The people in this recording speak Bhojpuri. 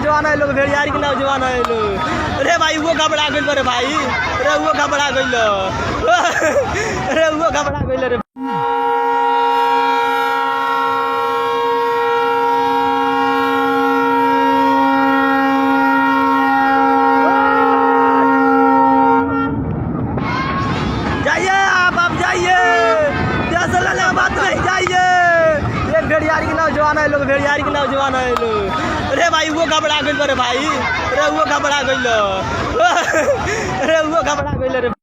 नौजवान है लोग, भेड़ियारी के नौजवान है लोग। अरे भाई वो घबरा गइल रे भाई, अरे वो घबरा गइल, अरे वो घबरा गइल रे। जाइए आप जाइए, जैसे लेने बात नहीं जाइए। ये भेड़ियारी के नौजवान है लोग, भेड़ियारी के नौजवान है लोग। अरे भाई वो घबरा गइल रे भाई, अरे वो घबरा गइल, अरे वो घबरा गइल रे।